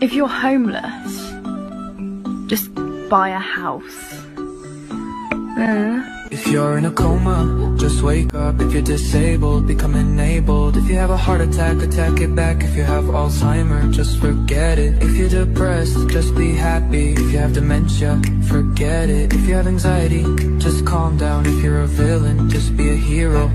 If you're homeless, just buy a house. If you're in a coma, just wake up. If you're disabled, become enabled. If you have a heart attack, attack it back. If you have Alzheimer's, just forget it. If you're depressed, just be happy. If you have dementia, forget it. If you have anxiety, just calm down. If you're a villain, just be a hero.